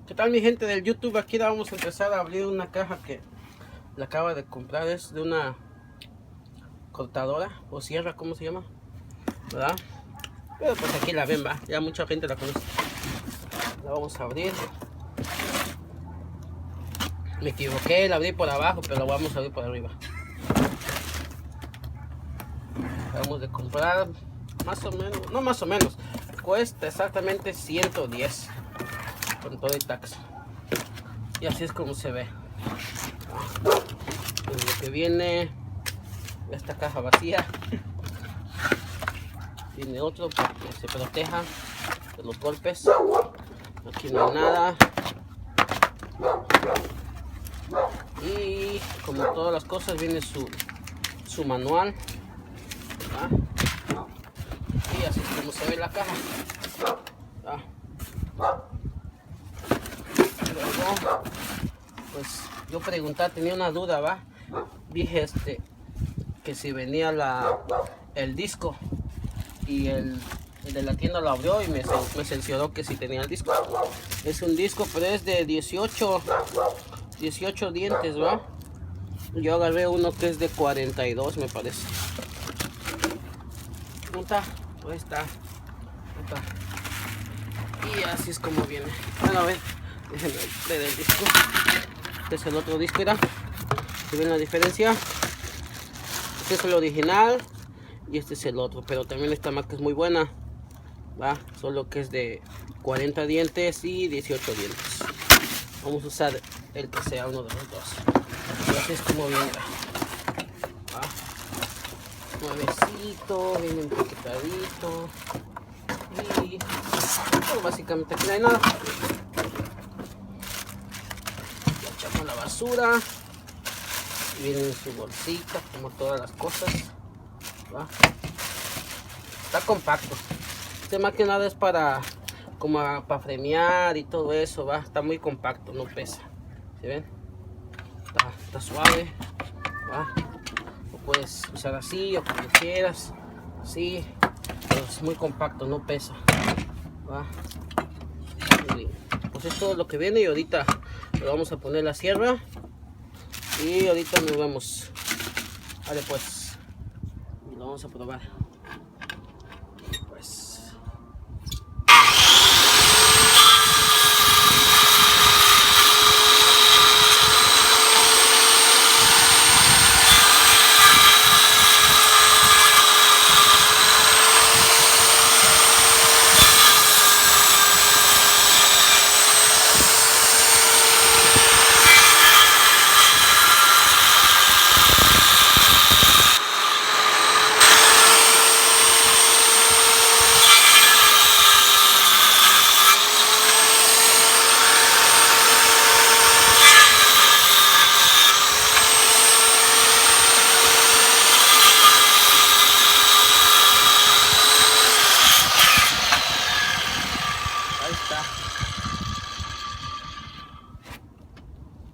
¿Qué tal mi gente del YouTube? Aquí vamos a empezar a abrir una caja que la acaba de comprar. Es de una cortadora o sierra, ¿cómo se llama? ¿Verdad? Pero pues aquí la ven, va. Ya mucha gente la conoce. La vamos a abrir. Me equivoqué, la abrí por abajo, pero la vamos a abrir por arriba. Vamos de comprar más o menos, no más o menos, cuesta exactamente 110 con todo el tax. Y así es como se ve. Pues lo que viene, esta caja vacía, tiene otro para que se proteja de los golpes. Aquí no hay nada. Y como todas las cosas viene su manual, ¿verdad? Y así es como se ve la caja, ¿verdad? Luego, pues yo pregunté, tenía una duda, ¿va? Dije que si venía el disco, y el de la tienda lo abrió y me cercioró que si tenía el disco. Es un disco, pero es de 18 dientes, ¿va? Yo agarré uno que es de 42, me parece. ¿Dónde está? Ahí está. Y así es como viene. Bueno, a ver, déjenme ver el disco. Este es el otro disco, mira. ¿Se ven la diferencia? Este es el original y este es el otro, pero también esta marca es muy buena, va, solo que es de 40 dientes y 18 dientes. Vamos a usar el que sea uno de los dos. Y así es como viene, va. Nuevecito, viene empaquetadito. Y bueno, básicamente aquí no hay nada. Ya echamos la basura. Viene en su bolsita, como todas las cosas, ¿va? Está compacto. Este más que nada es para fremear y todo eso, ¿va? Está muy compacto, no pesa. ¿Se ven? Está suave, ¿va? Lo puedes usar así o como quieras, así, pero es muy compacto, no pesa, ¿va? Y pues es todo lo que viene. Y ahorita le vamos a poner la sierra y ahorita nos vemos. Vale, pues, y lo vamos a probar.